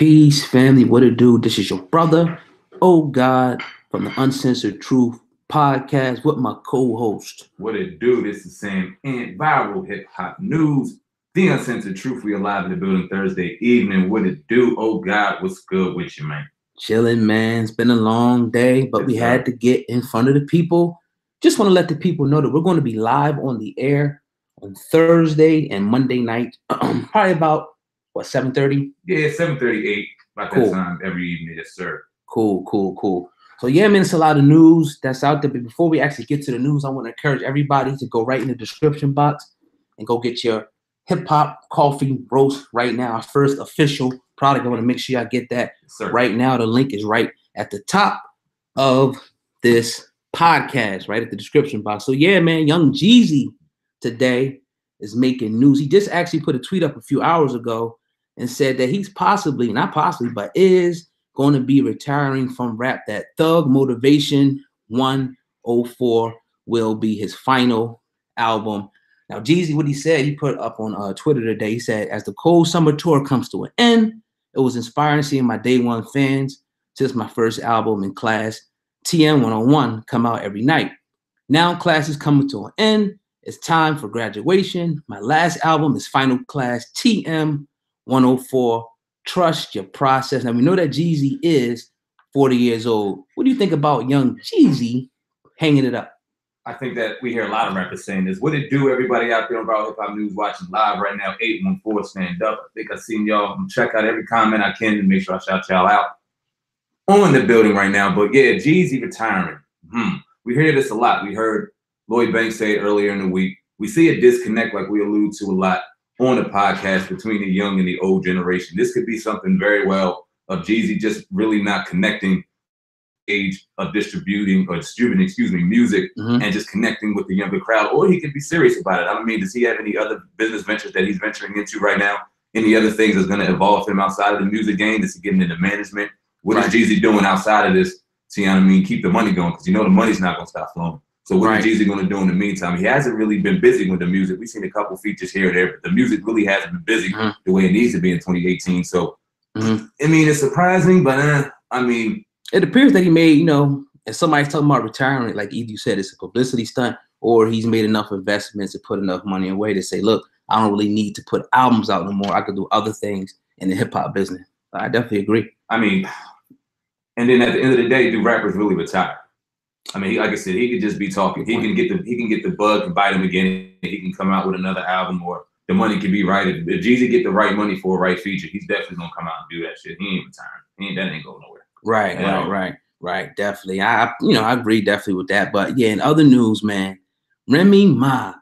Peace, family. What it do? This is your brother, oh God, from the Uncensored Truth podcast with my co-host. What it do? This is Sam and viral hip hop news. The Uncensored Truth. We are live in the building Thursday evening. What it do? Oh God, what's good with you, man? Chilling, man. It's been a long day, but we had to get in front of the people. Just want to let the people know that we're going to be live on the air on Thursday and Monday night, probably about 7:30? Yeah, 7:38. About that time every evening, yes, sir. Cool. So yeah, man, it's a lot of news that's out there. But before we actually get to the news, I want to encourage everybody to go right in the description box and go get your hip hop coffee roast right now. Our first official product. I want to make sure y'all get that right now. The link is right at the top of this podcast, right at the description box. So yeah, man, young Jeezy today is making news. He just actually put a tweet up a few hours ago and said that he's is going to be retiring from rap. That Thug Motivation 104 will be his final album. Now, Jeezy, what he said, he put up on Twitter today, he said, as the cold summer tour comes to an end, it was inspiring seeing my day one fans since my first album in class, TM 101, come out every night. Now class is coming to an end. It's time for graduation. My last album is Final Class TM 104. Trust your process. Now we know that Jeezy is 40 years old. What do you think about young Jeezy hanging it up? I think that we hear a lot of rappers saying this. What it do, everybody out there on Viral Hip Hop News watching live right now, 814 stand up. I think I've seen y'all check out every comment I can to make sure I shout y'all out on the building right now. But yeah, Jeezy retiring. We hear this a lot. We heard Lloyd Banks say it earlier in the week. We see a disconnect, like we allude to a lot on the podcast, between the young and the old generation. This could be something very well of Jeezy just really not connecting age of distributing music and just connecting with the younger crowd. Or he could be serious about it. I mean, does he have any other business ventures that he's venturing into right now? Any other things that's going to evolve him outside of the music game? Is he getting into management? What is Jeezy doing outside of this to, keep the money going? Because the money's not going to stop flowing. So what is Jeezy going to do in the meantime? He hasn't really been busy with the music. We've seen a couple features here and there, but the music really hasn't been busy the way it needs to be in 2018. So, it's surprising, but it appears that he made, if somebody's talking about retiring, like either you said, it's a publicity stunt, or he's made enough investments to put enough money away to say, look, I don't really need to put albums out no more. I could do other things in the hip hop business. I definitely agree. And then at the end of the day, do rappers really retire? Like I said, he could just be talking. He can get the bug and bite him again. He can come out with another album, or the money can be right. If Jeezy get the right money for a right feature, he's definitely gonna come out and do that shit. He ain't retiring. That ain't going nowhere. Right. Definitely. I agree definitely with that. But yeah, in other news, man, Remy Ma.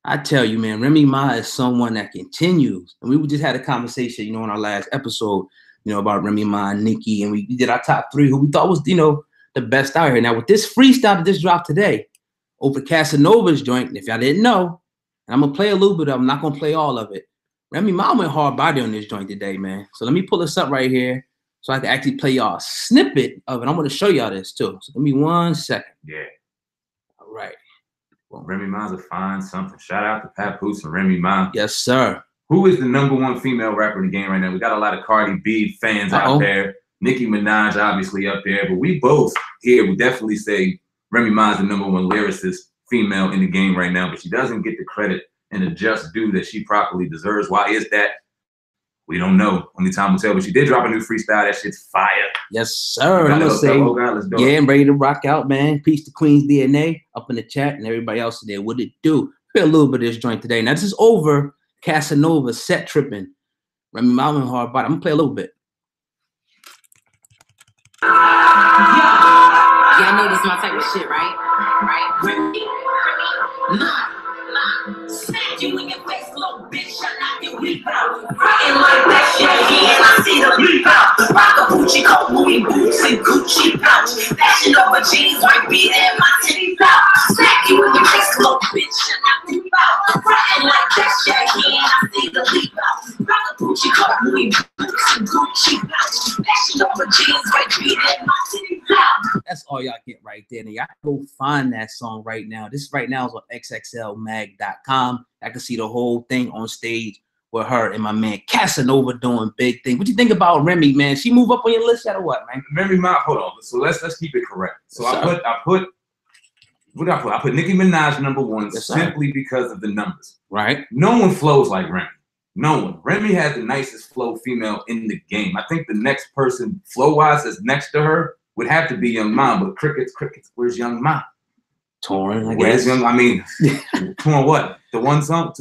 I tell you, man, Remy Ma is someone that continues. And we just had a conversation, in our last episode, about Remy Ma and Nicki, and we did our top 3 who we thought was, the best out here. Now with this freestyle that just dropped today over Casanova's joint, and if y'all didn't know, and I'm gonna play a little bit of it, I'm not gonna play all of it. Remy Ma went hard body on this joint today, man. So let me pull this up right here so I can actually play y'all a snippet of it. I'm gonna show y'all this too. So give me 1 second. Yeah. All right. Well, Remy Ma's a fine something. Shout out to Papoose and Remy Ma. Yes, sir. Who is the #1 female rapper in the game right now? We got a lot of Cardi B fans out there. Nicki Minaj obviously up there, but we both here would definitely say Remy Ma is the #1 lyricist female in the game right now, but she doesn't get the credit and the just due that she properly deserves. Why is that? We don't know. Only time will tell. But she did drop a new freestyle. That shit's fire. Yes, sir. I'm gonna say, I'm ready to rock out, man. Peace to Queen's DNA up in the chat and everybody else there. What it do? Play a little bit of this joint today. Now this is over Casanova Set Tripping. Remy Ma went hard body. I'm gonna play a little bit. Y'all know this is my type of shit, right? Smack you in your face, little bitch. I knock your leap out. Frontin' like that shit again. I see the leap out. Rock a Gucci coat, Louis boots, and Gucci pouch. Fashion over jeans, white beat, and my titties out. Smack you in your face, little bitch. I knock you out. Frontin' like that shit again. I see the leap out. Rock a Gucci coat, Louis boots, and Gucci pouch. Fashion over jeans, white beat, and my titties out. That's all y'all get right there. And y'all go find that song right now. This right now is on xxlmag.com. I can see the whole thing on stage with her and my man Casanova doing big things. What you think about Remy, man? She move up on your list yet or what, man? Remy Ma, hold on. So let's keep it correct. So Yes, I put what did I put? I put Nicki Minaj #1 Yes, sir. simply because of the numbers. Right. No one flows like Remy. No one. Remy has the nicest flow female in the game. I think the next person flow-wise that's next to her would have to be Young Ma, but crickets, where's Young Ma? Torn, I Where's guess. Young? I mean, torn what? The one song?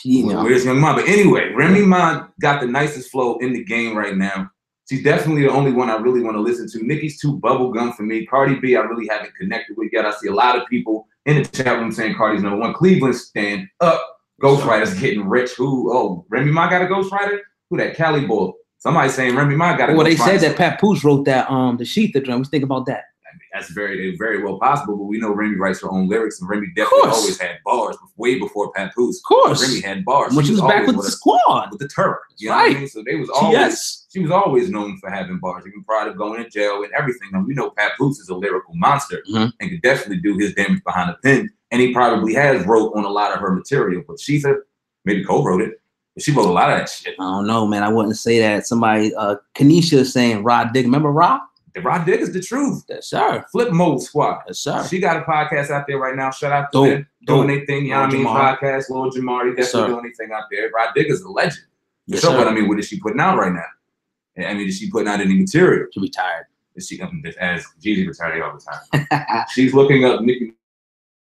You know. Where's Young Ma? But anyway, Remy Ma got the nicest flow in the game right now. She's definitely the only one I really want to listen to. Nicki's too bubblegum for me. Cardi B, I really haven't connected with yet. I see a lot of people in the chat room saying Cardi's #1. Cleveland, stand up. Ghostwriter's getting rich. Who? Oh, Remy Ma got a ghostwriter? Who that? Cali boy. Somebody saying Remy Ma got a ghostwriter. Well, they said that Papoose wrote that the Sheetha drum. What you think about that? That's very well possible, but we know Remy writes her own lyrics, and Remy definitely always had bars, way before Papoose. Of course. Remy had bars. When she was back with the squad. With the Turk. You know right. what I mean? So they was always, she was always known for having bars, even prior to going to jail and everything. And we know Papoose is a lyrical monster and could definitely do his damage behind the pen. And he probably has wrote on a lot of her material, but Sheetha maybe co-wrote it. But she wrote a lot of that shit. I don't know, man. I wouldn't say that. Somebody, Kanisha is saying Rod Digger. Remember Rod? Rod Digger's the truth. Yes, sir. Flip Mode Squad. Yes, sir. She got a podcast out there right now. Shout out to them. Doing their thing. You know what I mean? Podcast, Lord Jamari. Definitely doing anything out there. Rod Digger's a legend. Yes, so sir. what I mean, what is she putting out right now? I mean, is she putting out any material? She retired. Is she, as Jeezy retired all the time. She's looking up Nicki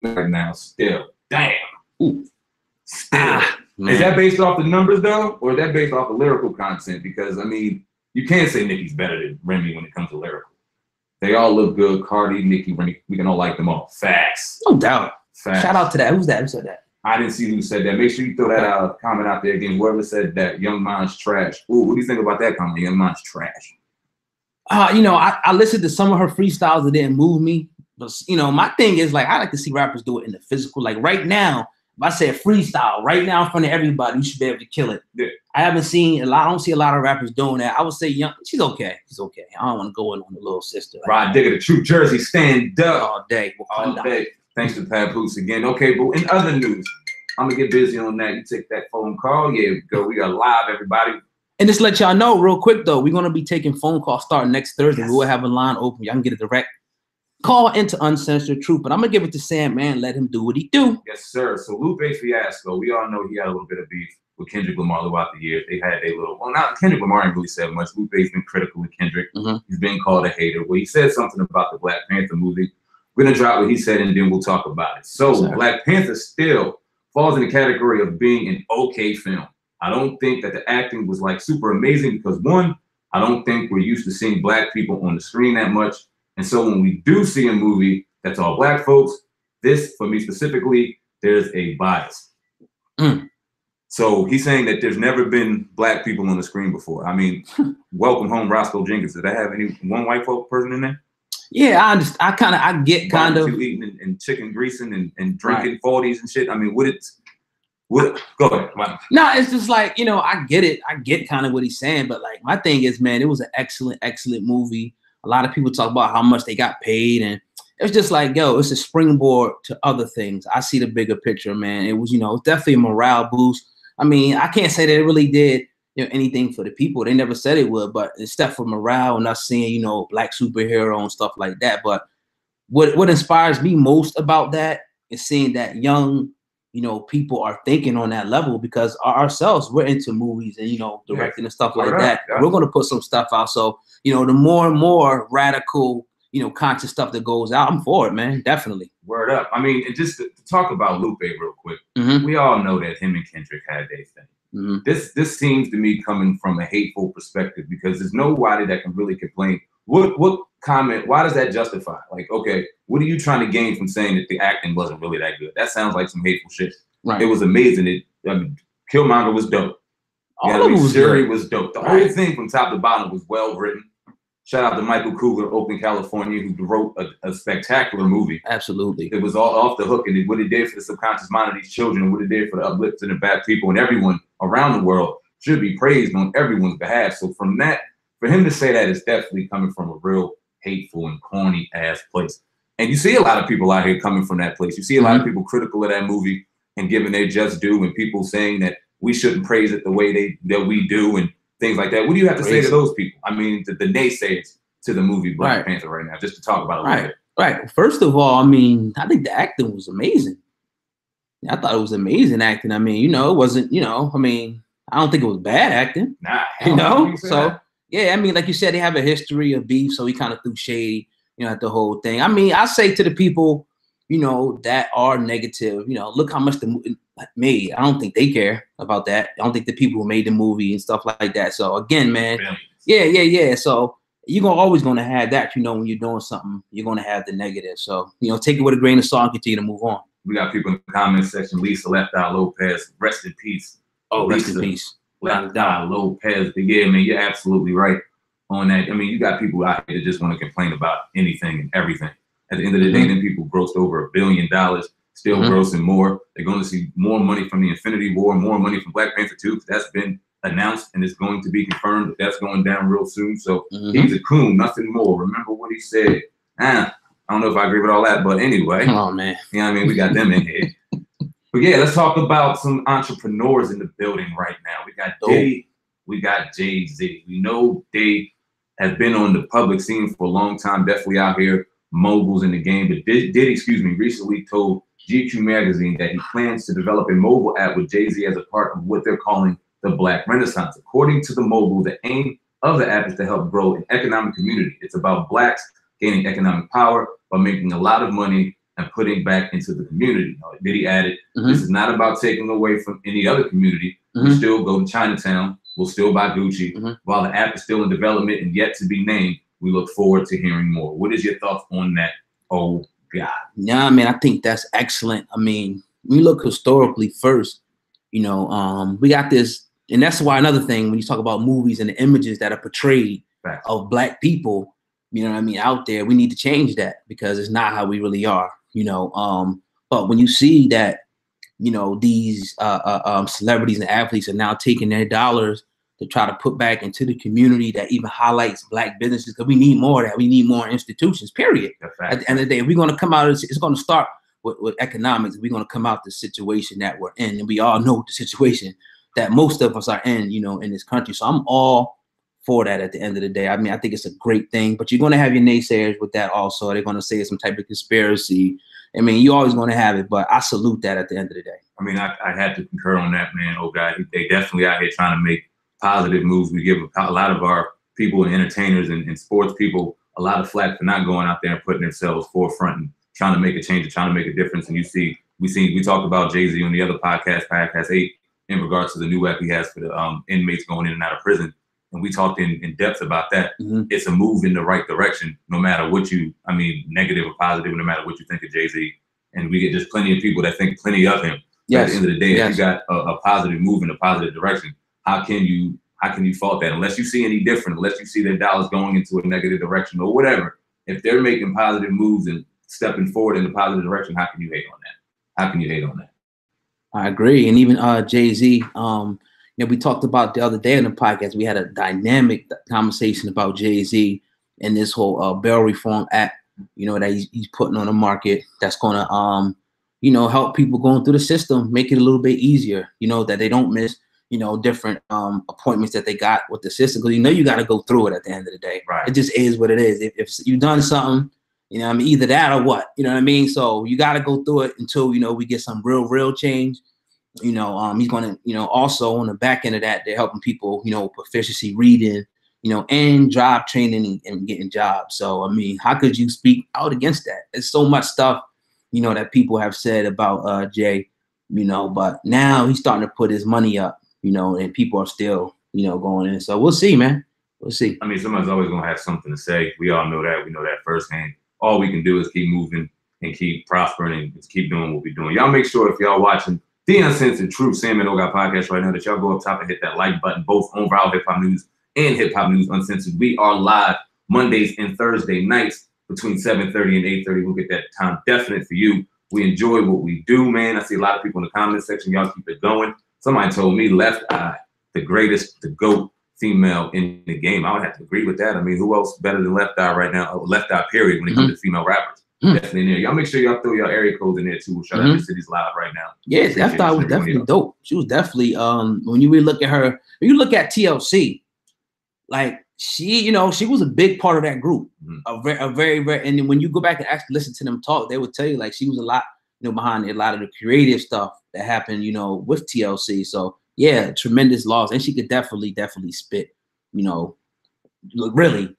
right now still. Damn. Ooh. Still. Is that based off the numbers though? Or is that based off the lyrical content? Because I mean, you can't say Nicki's better than Remy when it comes to lyrical. They all look good. Cardi, Nicki, Remy, we can all like them all. Facts. No doubt. Facts. Shout out to that. Who's that? Who said that? I didn't see who said that. Make sure you throw that comment out there again. Whoever said that, Young Ma's trash. Ooh, what do you think about that comment? Young Ma's trash. You know, I listened to some of her freestyles that didn't move me. But, you know, my thing is, like, I like to see rappers do it in the physical. Like, right now, if I say a freestyle, right now in front of everybody, you should be able to kill it. Yeah. I don't see a lot of rappers doing that. I would say she's okay. She's okay. I don't want to go in on the little sister. Rod Digger, the true Jersey, stand up. All day. All day. Thanks to Papoose again. Okay, but in other news, I'm going to get busy on that. You take that phone call. Yeah, we got live, everybody. And just let y'all know real quick, though, we're going to be taking phone calls starting next Thursday. Yes. We will have a line open. Y'all can get a direct call into Uncensored Truth. But I'm going to give it to Sam, man. Let him do what he do. Yes, sir. So Lupe Fiasco, we all know he had a little bit of beef with Kendrick Lamar throughout the years. They had a little, well, not Kendrick Lamar ain't really said much. Lupe's been critical of Kendrick. He's been called a hater. Well, he said something about the Black Panther movie. We're going to drop what he said and then we'll talk about it. So Black Panther still falls in the category of being an okay film. I don't think that the acting was like super amazing because one, I don't think we're used to seeing Black people on the screen that much. And so when we do see a movie that's all Black folks, this, for me specifically, there's a bias. So he's saying that there's never been Black people on the screen before. I mean, Welcome Home, Roscoe Jenkins. Did I have one white folk person in there? Yeah, I understand. I get kind of eating and chicken greasing and drinking 40s and shit. I mean, go ahead. No, it's just like, you know, I get it. I get kind of what he's saying, but like my thing is, man, it was an excellent movie. A lot of people talk about how much they got paid, and it's just like, yo, it's a springboard to other things. I see the bigger picture, man. It was, you know, definitely a morale boost. I mean, I can't say that it really did, you know, anything for the people. They never said it would, but it's stuff for morale and us seeing, you know, Black superhero and stuff like that. But what inspires me most about that is seeing that young, you know, people are thinking on that level because ourselves, we're into movies and, you know, directing and stuff like that. We're going to put some stuff out. So, you know, the more and more radical, you know, conscious stuff that goes out, I'm for it, man. Definitely. Word up. I mean, just to talk about Lupe real quick, we all know that him and Kendrick had their thing. This seems to me coming from a hateful perspective because there's nobody that can really complain. What comment, why does that justify? Like, okay, what are you trying to gain from saying that the acting wasn't really that good? That sounds like some hateful shit. Right. It was amazing. I mean, Killmonger was dope. All of it was Shuri was dope. The whole thing from top to bottom was well written. Shout out to Michael Cougar, Oakland, California, who wrote a spectacular movie. Absolutely. It was all off the hook, and what it did for the subconscious mind of these children, and what it did for the uplifting of bad people and everyone around the world should be praised on everyone's behalf. So from that, for him to say that is definitely coming from a real hateful and corny ass place. And you see a lot of people out here coming from that place. You see a lot of people critical of that movie and giving their just due, and people saying that we shouldn't praise it the way that we do and things like that. What do you have to say to those people? I mean, the naysayers to the movie Black Panther right now, just to talk about it a little bit. Right. First of all, I mean, I think the acting was amazing. I thought it was amazing acting. I mean, you know, it wasn't, you know, I mean, I don't think it was bad acting. Nah, you know? So, yeah, I mean, like you said, they have a history of beef, so he kind of threw shade, you know, at the whole thing. I mean, I say to the people, you know, that are negative, you know, look how much the movie made. I don't think they care about that. I don't think the people who made the movie and stuff like that. So, again, man, yeah. So, you're always going to have that, you know, when you're doing something, you're going to have the negative. So, you know, take it with a grain of salt and continue to move on. We got people in the comment section. Lisa Left Eye Lopez, rest in peace. Oh, rest in peace. Left Eye Lopez. But yeah, man, you're absolutely right on that. I mean, you got people out here that just want to complain about anything and everything. At the end of the day, then people grossed over $1 billion, still grossing more. They're going to see more money from the Infinity War, more money from Black Panther 2, because that's been announced and it's going to be confirmed that that's going down real soon. So he's a coon, nothing more. Remember what he said. I don't know if I agree with all that, but anyway. Oh, man. You know what I mean? We got them in here. But yeah, let's talk about some entrepreneurs in the building right now. We got Diddy, we got Jay-Z. We know they have been on the public scene for a long time, definitely out here, moguls in the game. But Diddy, recently told GQ magazine that he plans to develop a mobile app with Jay-Z as a part of what they're calling the Black Renaissance. According to the mogul, the aim of the app is to help grow an economic community. It's about Blacks gaining economic power by making a lot of money and putting back into the community. Diddy added, this is not about taking away from any other community. We still go to Chinatown. We'll still buy Gucci. While the app is still in development and yet to be named, we look forward to hearing more. What is your thoughts on that? Oh, God. Yeah, I mean, I think that's excellent. I mean, we look historically first, you know, we got this, and that's why another thing, when you talk about movies and the images that are portrayed of Black people, you know what I mean, out there, we need to change that because it's not how we really are, you know. But when you see that, you know, these celebrities and athletes are now taking their dollars to try to put back into the community that even highlights Black businesses, because we need more of that. We need more institutions, period. At the end of the day, if we're going to come out, it's going to start with economics. We're going to come out the situation that we're in. And we all know the situation that most of us are in, you know, in this country. So I'm all for that at the end of the day. I mean, I think it's a great thing, but you're going to have your naysayers with that also. They're going to say it's some type of conspiracy. I mean, you're always going to have it, but I salute that at the end of the day. I mean, I had to concur on that, man. Oh, God, they definitely out here trying to make positive moves. We give a lot of our people and entertainers and sports people a lot of flack for not going out there and putting themselves forefront and trying to make a change and trying to make a difference. And we talked about Jay-Z on the other podcast 8, in regards to the new app he has for the inmates going in and out of prison. And we talked in depth about that. It's a move in the right direction, no matter what negative or positive, no matter what you think of Jay-Z. And we get just plenty of people that think plenty of him. At the end of the day, if you got a positive move in a positive direction, how can you fault that? Unless you see any different, unless you see their dollars going into a negative direction or whatever, if they're making positive moves and stepping forward in a positive direction, how can you hate on that? How can you hate on that? I agree. And even Jay-Z, you know, we talked about the other day in the podcast, we had a dynamic conversation about Jay-Z and this whole bail reform act, you know, that he's putting on the market that's going to, you know, help people going through the system, make it a little bit easier, you know, that they don't miss, you know, different appointments that they got with the system. Because, you know, you got to go through it at the end of the day. Right. It just is what it is. If you've done something, you know, I mean, either that or what, you know what I mean? So you got to go through it until, you know, we get some real change. You know, he's going to, you know, also on the back end of that, they're helping people, you know, proficiency reading, you know, and job training and getting jobs. So, I mean, how could you speak out against that? There's so much stuff, you know, that people have said about Jay, you know, but now he's starting to put his money up, you know, and people are still, you know, going in. So we'll see, man. We'll see. I mean, somebody's always going to have something to say. We all know that. We know that firsthand. All we can do is keep moving and keep prospering and just keep doing what we're doing. Y'all make sure if y'all watching the Uncensored True Sam and Oga podcast right now that y'all go up top and hit that like button, both on Viral Hip Hop News and Hip Hop News Uncensored. We are live Mondays and Thursday nights between 7:30 and 8:30. We'll get that time definite for you. We enjoy what we do, man. I see a lot of people in the comment section. Y'all keep it going. Somebody told me Left Eye, the greatest, the GOAT female in the game. I would have to agree with that. I mean, who else better than Left Eye right now? Left Eye, period, when it comes to female rappers. Definitely in there. Y'all make sure y'all throw your area codes in there too. Shout out to City's live right now. Yes, I thought it was definitely dope. She was definitely when you really look at her, when you look at TLC, like she was a big part of that group. A very, and then when you go back and actually listen to them talk, they would tell you like she was a lot, behind a lot of the creative stuff that happened, with TLC. So yeah, tremendous loss. And she could definitely spit, really.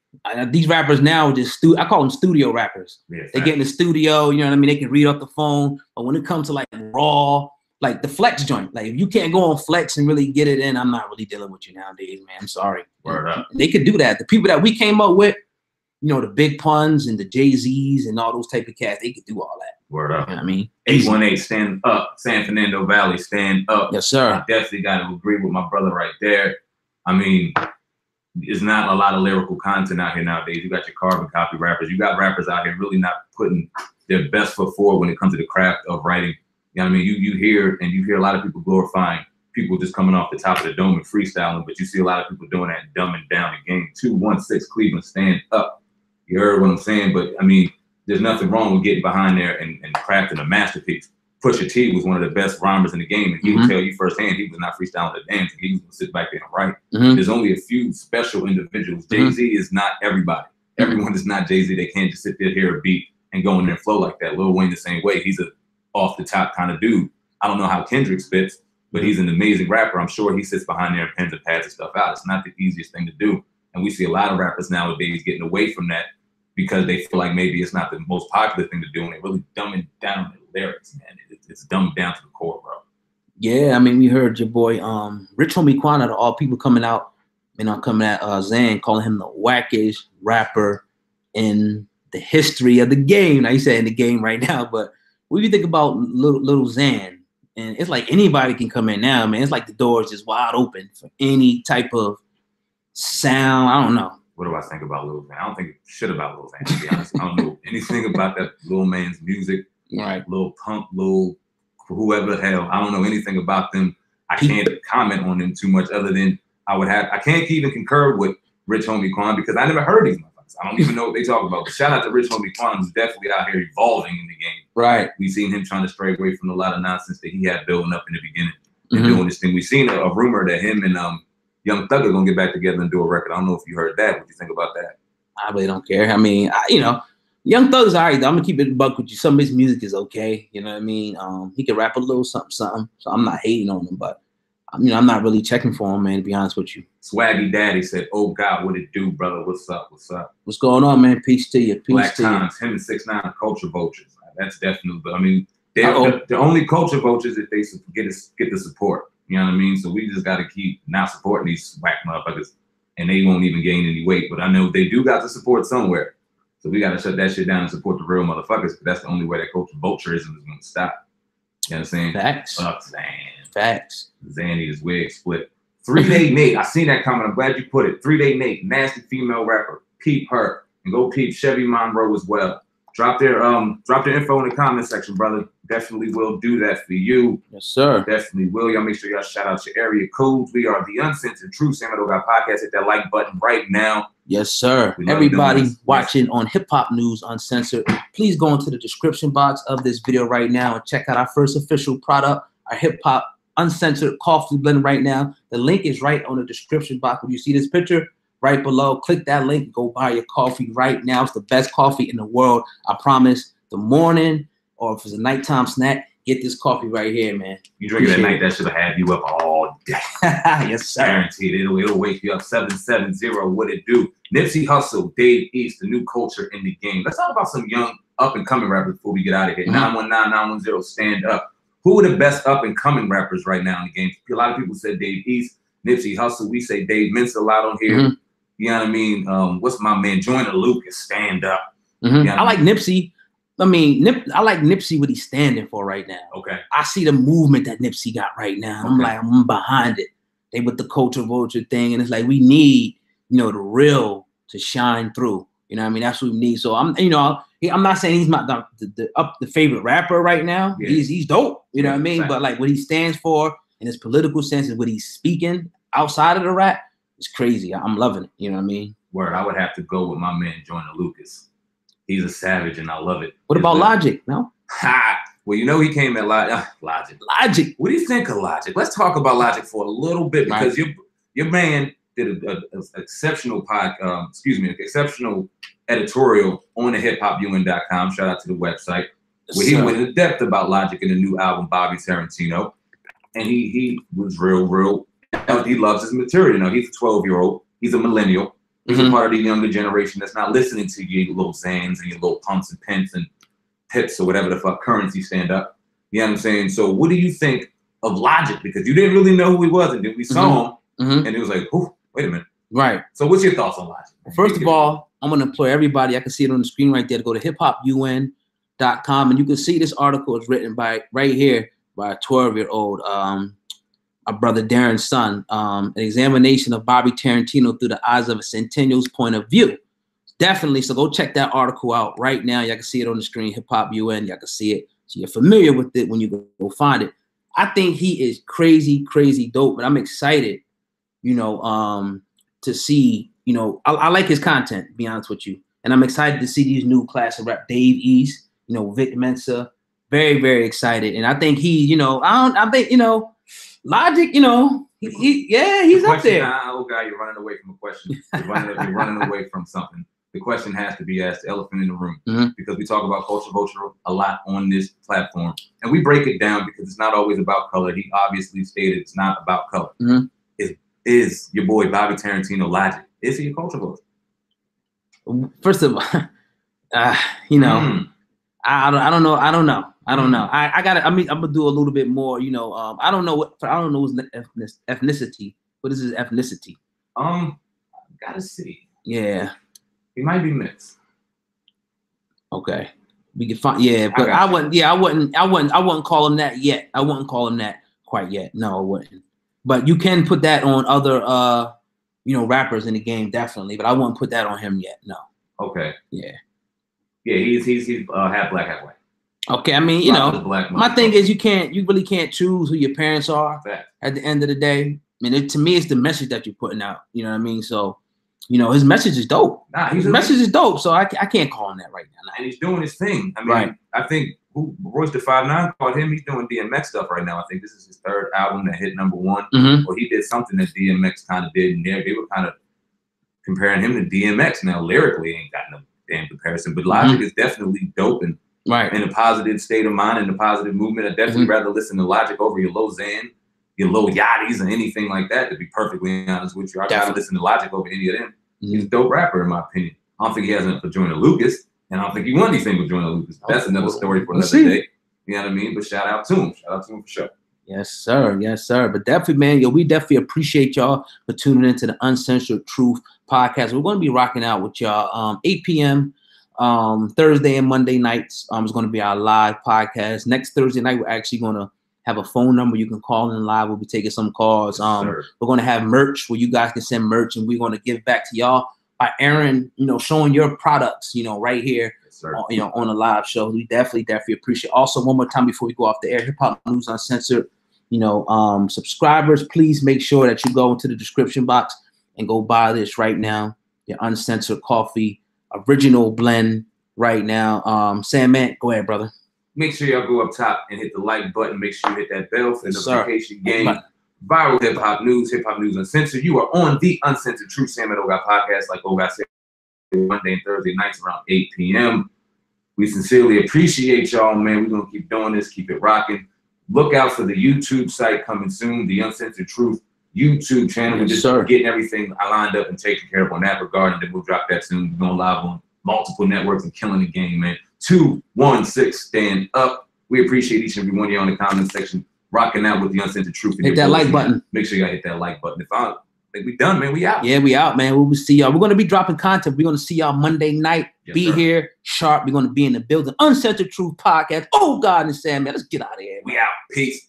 These rappers now I call them studio rappers. Yeah, they get in the studio, you know what I mean? They can read off the phone. But when it comes to like raw, like the flex joint, like if you can't go on flex and really get it in, I'm not really dealing with you nowadays, man. I'm sorry. Word up. They could do that. The people that we came up with, the Big Puns and the Jay-Z's and all those type of cats, they could do all that. Word up. You know what I mean? 818, stand up. San Fernando Valley, stand up. Yes, sir. I definitely got to agree with my brother right there. I mean, there's not a lot of lyrical content out here nowadays. You got your carbon copy rappers. You got rappers out here really not putting their best foot forward when it comes to the craft of writing. You know what I mean? You hear a lot of people glorifying people just coming off the top of the dome and freestyling, but you see a lot of people doing that and dumbing down the game. 216 Cleveland, stand up. You heard what I'm saying? But I mean, there's nothing wrong with getting behind there and crafting a masterpiece. Pusha T was one of the best rhymers in the game, and he would tell you firsthand he was not freestyling the dance. He was going to sit back there and write. There's only a few special individuals. Jay-Z is not everybody. Everyone is not Jay-Z. They can't just sit there, hear a beat, and go in there and flow like that. Lil Wayne the same way. He's a off-the-top kind of dude. I don't know how Kendrick spits, but he's an amazing rapper. I'm sure he sits behind there and pens and pads and stuff out. It's not the easiest thing to do. And we see a lot of rappers nowadays getting away from that because they feel like maybe it's not the most popular thing to do, and they're really dumbing down the lyrics, man. It's dumbed down to the core, bro. Yeah, I mean, we heard your boy, Rich Homie Quan, out of all people coming out, coming at Zan, calling him the wackest rapper in the history of the game. Now, you said in the game right now, but what do you think about little Zan? And it's like anybody can come in now, man. It's like the door is just wide open for any type of sound. I don't know. What do I think about Lil Zan? I don't think shit about Lil Zan, to be honest. I don't know anything about that little man's music. Right. Lil Pump, Lil whoever the hell. I don't know anything about them. I can't comment on them too much other than I can't even concur with Rich Homie Quan because I never heard these motherfuckers. I don't even know what they talk about. But shout out to Rich Homie Quan, who's definitely out here evolving in the game. Right. We've seen him trying to stray away from a lot of nonsense that he had building up in the beginning and doing this thing. We've seen a rumor that him and Young Thug are gonna get back together and do a record. I don't know if you heard that. What do you think about that? I really don't care. I mean, Young Thug's all right, though. I'm gonna keep it a buck with you. Some of his music is okay. You know what I mean? He can rap a little something. So I'm not hating on him, but I'm not really checking for him, man, to be honest with you. Swaggy Daddy said, "Oh God, what it do, brother? What's up? What's up? What's going on, man? Peace to you. Peace Black to Times, him and 6ix9ine, culture vultures. That's definitely, but I mean, they're the only culture vultures that they get the support. You know what I mean? So we just got to keep not supporting these whack motherfuckers, and they won't even gain any weight. But I know they do got the support somewhere. So we got to shut that shit down and support the real motherfuckers, because that's the only way that culture vulturism is going to stop. You know what I'm saying? Facts. Zan. Facts. Zan needs his wig split. 3-Day Nate. I seen that comment. I'm glad you put it. 3-Day Nate, nasty female rapper. Peep her. And go peep Chevy Monroe as well. Drop their info in the comment section, brother. Definitely will do that for you. Yes, sir. Definitely will. Y'all make sure y'all shout out your area codes. We are the Uncensored True San Fernando Podcast. Hit that like button right now. Yes, sir. Everybody watching on Hip Hop News Uncensored, please go into the description box of this video right now and check out our first official product, our Hip Hop Uncensored Coffee Blend right now. The link is right on the description box. When you see this picture, right below, click that link, go buy your coffee right now. It's the best coffee in the world. I promise. The morning, or if it's a nighttime snack, get this coffee right here, man. You drink it at night, that should have you up all day. Yes, sir. Guaranteed. It'll wake you up. 770, what it do? Nipsey Hussle, Dave East, the new culture in the game. Let's talk about some young up-and-coming rappers before we get out of here. 919-910, stand up. Who are the best up-and-coming rappers right now in the game? A lot of people said Dave East, Nipsey Hussle. We say Dave Mintz a lot on here. You know what I mean? What's my man? Joyner Lucas, stand up. You know I like Nipsey. I mean, I like Nipsey what he's standing for right now. Okay. I see the movement that Nipsey got right now. I'm behind it. They with the culture vulture thing, and it's like we need, the real to shine through. You know what I mean? That's what we need. So I'm not saying he's not the favorite rapper right now. Yeah. He's dope. You know what I mean? But like what he stands for in his political sense and what he's speaking outside of the rap, it's crazy. I'm loving it. You know what I mean? Word. I would have to go with my man Joyner Lucas. He's a savage, and I love it. What about Logic? No. Ha! Well, you know he came at Logic. Logic. What do you think of Logic? Let's talk about Logic for a little bit because your man did an exceptional exceptional editorial on the hiphopun.com. Shout out to the website where he went in depth about Logic in the new album Bobby Tarantino, and he was real. He loves his material. You know, he's a 12-year-old. He's a millennial. He's a part of the younger generation that's not listening to your little Zans and your little pumps and pence and pips or whatever the fuck currency stand up. You know what I'm saying? So what do you think of Logic? Because you didn't really know who he was, and then we saw him, and it was like, oh, wait a minute. Right. So what's your thoughts on Logic? First of all, I'm going to implore everybody, I can see it on the screen right there, to go to hiphopun.com, and you can see this article is written by, right here, by a 12-year-old, our brother Darren's son, an examination of Bobby Tarantino through the eyes of a centennial's point of view. Definitely, so go check that article out right now. Y'all can see it on the screen, HipHopUN. Y'all can see it. So you're familiar with it when you go find it. I think he is crazy dope, but I'm excited, you know, to see, you know, I like his content, to be honest with you. And I'm excited to see these new class of rap, Dave East, you know, Vic Mensa, very excited. And I think he, you know, I think, you know, Logic, you know, he's up there. Oh God, you're running away from a question. You're running away from something. The question has to be asked, the elephant in the room, because we talk about culture vulture a lot on this platform, and we break it down because it's not always about color. He obviously stated it's not about color. Is your boy Bobby Tarantino Logic? Is he a culture vulture? First of all, you know, I don't know. I gotta. I mean, I'm gonna do a little bit more. You know, I don't know his ethnicity. What is his ethnicity? Gotta see. Yeah. He might be mixed. Okay, we can find. Yeah, but I wouldn't. Yeah, I wouldn't call him that yet. I wouldn't call him that quite yet. No, I wouldn't. But you can put that on other, you know, rappers in the game, definitely. But I wouldn't put that on him yet. No. Okay. Yeah. Yeah, he's half black, half white. Okay, I mean, you know, my thing is you really can't choose who your parents are at the end of the day. I mean, to me, it's the message that you're putting out. You know what I mean? So. You know, his message is dope. His message is dope, so I can't call him that right now. And he's doing his thing. I mean, I think Royce the 5'9" called him. He's doing DMX stuff right now. I think this is his third album that hit #1. Or he did something that DMX kind of did, and they were kind of comparing him to DMX. Now, lyrically, ain't got no damn comparison, but Logic is definitely dope and in a positive state of mind and a positive movement. I'd definitely rather listen to Logic over your Lil Xan, your Lil Yachty's, or anything like that, to be perfectly honest with you. I'd rather listen to Logic over any of them. He's a dope rapper, in my opinion. I don't think he has enough for Joyner Lucas, and I don't think he won anything with Joyner Lucas. That's another story for another day. You know what I mean? But shout out to him. Shout out to him for sure. Yes, sir. Yes, sir. But definitely, man, yo, we definitely appreciate y'all for tuning into the Uncensored Truth podcast. We're going to be rocking out with y'all 8 p.m. Thursday and Monday nights. It's going to be our live podcast. Next Thursday night, we're actually going to have a phone number you can call in live. We'll be taking some calls. We're going to have merch where you guys can send merch, and we're going to give back to y'all by Aaron, you know, showing your products, you know, right here, you know, on a live show. We definitely appreciate. Also, one more time before we go off the air, Hip Hop News Uncensored, you know, subscribers, please make sure that you go into the description box and go buy this right now. Your Uncensored Coffee original blend right now. Sam, man, go ahead, brother. Make sure y'all go up top and hit the like button. Make sure you hit that bell for the notification game. Viral Hip Hop News Uncensored. You are on the Uncensored Truth Sam and Oga podcast, like Oga said, Monday and Thursday nights around 8 p.m. We sincerely appreciate y'all, man. We're going to keep doing this, keep it rocking. Look out for the YouTube site coming soon, the Uncensored Truth YouTube channel. We're just getting everything lined up and taken care of on that regard, and then we'll drop that soon. We're going live on multiple networks and killing the game, man. 216, stand up. We appreciate each and every one of you on the comment section, rocking out with the Uncensored Truth. Hit that like button. Make sure y'all hit that like button. If I think we done, man, we out. Yeah, we out, man. We will see y'all. We're going to be dropping content. We're going to see y'all Monday night. Be here sharp. We're going to be in the building. Uncensored Truth podcast. Oh, God and Sam, man. Let's get out of here. We out. Peace.